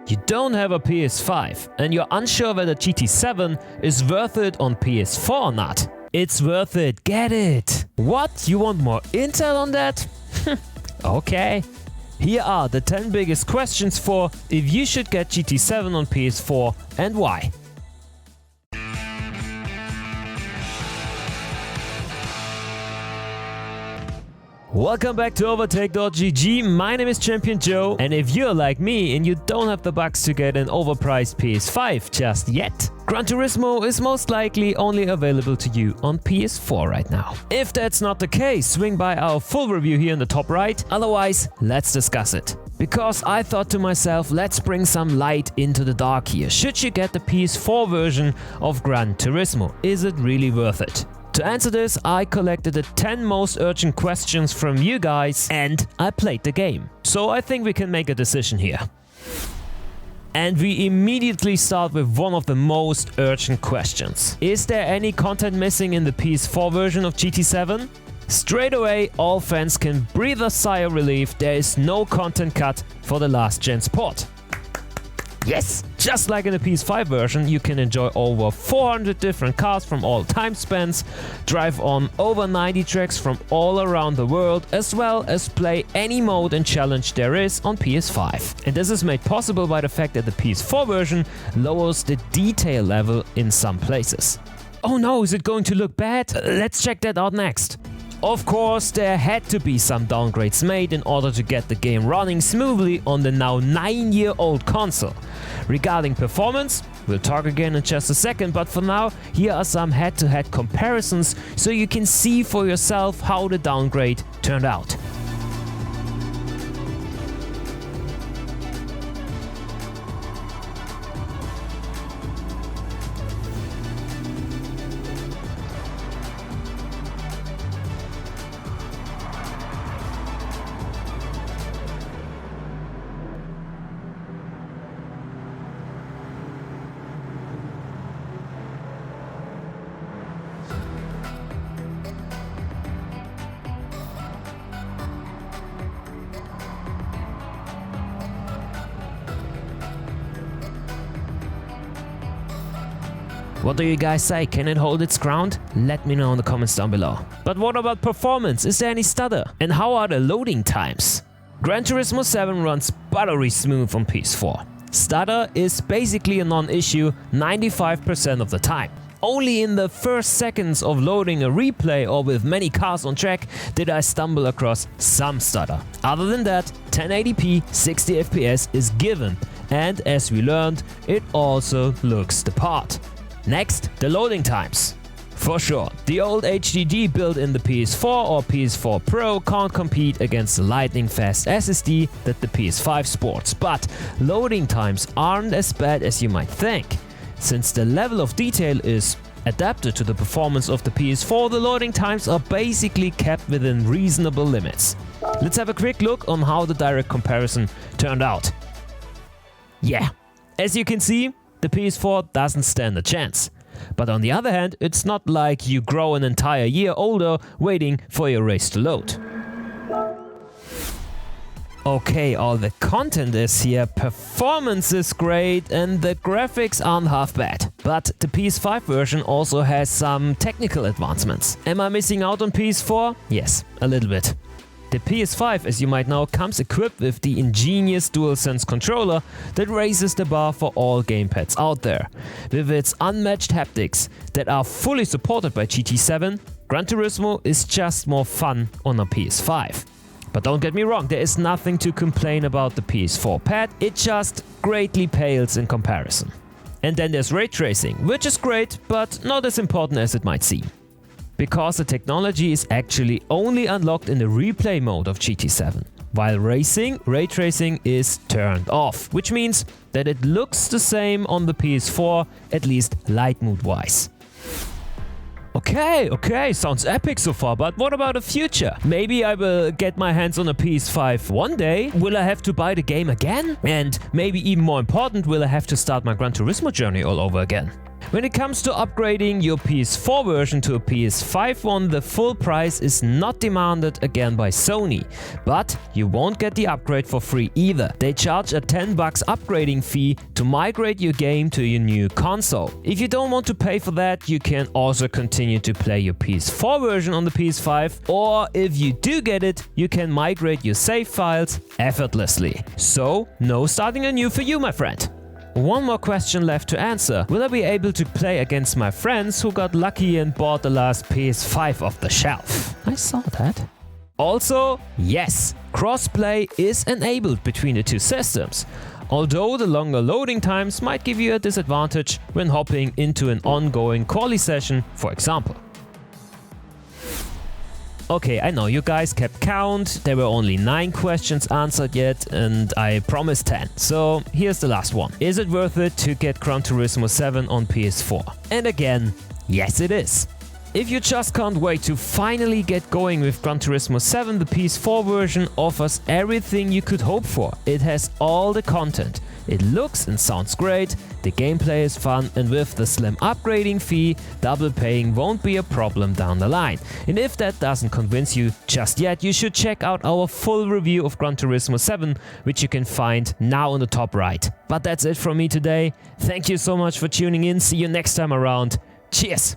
You don't have a PS5 and you're unsure whether GT7 is worth it on PS4 or not. It's worth it, get it! What? You want more intel on that? Okay. Here are the 10 biggest questions for if you should get GT7 on PS4 and why. Welcome back to Overtake.gg, my name is Champion Joe, and if you're like me and you don't have the bucks to get an overpriced PS5 just yet, Gran Turismo is most likely only available to you on PS4 right now. If that's not the case, swing by our full review here in the top right, otherwise let's discuss it. Because I thought to myself, let's bring some light into the dark here. Should you get the PS4 version of Gran Turismo? Is it really worth it? To answer this, I collected the 10 most urgent questions from you guys and I played the game. So I think we can make a decision here. And we immediately start with one of the most urgent questions. Is there any content missing in the PS4 version of GT7? Straight away, all fans can breathe a sigh of relief. There is no content cut for the last gen port. Yes! Just like in the PS5 version, you can enjoy over 400 different cars from all time spans, drive on over 90 tracks from all around the world, as well as play any mode and challenge there is on PS5. And this is made possible by the fact that the PS4 version lowers the detail level in some places. Oh no, is it going to look bad? Let's check that out next. Of course, there had to be some downgrades made in order to get the game running smoothly on the now 9-year-old console. Regarding performance, we'll talk again in just a second, but for now, here are some head-to-head comparisons so you can see for yourself how the downgrade turned out. What do you guys say? Can it hold its ground? Let me know in the comments down below. But what about performance? Is there any stutter? And how are the loading times? Gran Turismo 7 runs buttery smooth on PS4. Stutter is basically a non-issue 95% of the time. Only in the first seconds of loading a replay or with many cars on track did I stumble across some stutter. Other than that, 1080p 60 FPS is given, and as we learned, it also looks the part. Next, the loading times. For sure, the old HDD built in the PS4 or PS4 Pro can't compete against the lightning fast SSD that the PS5 sports, but loading times aren't as bad as you might think. Since the level of detail is adapted to the performance of the PS4, the loading times are basically kept within reasonable limits. Let's have a quick look on how the direct comparison turned out. Yeah, as you can see, the PS4 doesn't stand a chance. But on the other hand, it's not like you grow an entire year older waiting for your race to load. Okay, all the content is here, performance is great and the graphics aren't half bad. But the PS5 version also has some technical advancements. Am I missing out on PS4? Yes, a little bit. The PS5, as you might know, comes equipped with the ingenious DualSense controller that raises the bar for all gamepads out there. With its unmatched haptics that are fully supported by GT7, Gran Turismo is just more fun on a PS5. But don't get me wrong, there is nothing to complain about the PS4 pad, it just greatly pales in comparison. And then there's ray tracing, which is great, but not as important as it might seem. Because the technology is actually only unlocked in the replay mode of GT7. While racing, ray tracing is turned off, which means that it looks the same on the PS4, at least light mood wise. Okay, sounds epic so far, but what about the future? Maybe I will get my hands on a PS5 one day. Will I have to buy the game again? And maybe even more important, will I have to start my Gran Turismo journey all over again? When it comes to upgrading your PS4 version to a PS5 one, the full price is not demanded again by Sony. But you won't get the upgrade for free either. They charge a $10 upgrading fee to migrate your game to your new console. If you don't want to pay for that, you can also continue to play your PS4 version on the PS5, or if you do get it, you can migrate your save files effortlessly. So, no starting anew for you, my friend. One more question left to answer. Will I be able to play against my friends who got lucky and bought the last PS5 off the shelf? I saw that. Also, yes, crossplay is enabled between the two systems. Although the longer loading times might give you a disadvantage when hopping into an ongoing quali session, for example. Okay, I know you guys kept count, there were only 9 questions answered yet and I promised 10. So here's the last one. Is it worth it to get Gran Turismo 7 on PS4? And again, yes it is. If you just can't wait to finally get going with Gran Turismo 7, the PS4 version offers everything you could hope for. It has all the content. It looks and sounds great, the gameplay is fun, and with the slim upgrading fee, double paying won't be a problem down the line. And if that doesn't convince you just yet, you should check out our full review of Gran Turismo 7, which you can find now on the top right. But that's it from me today. Thank you so much for tuning in, see you next time around. Cheers!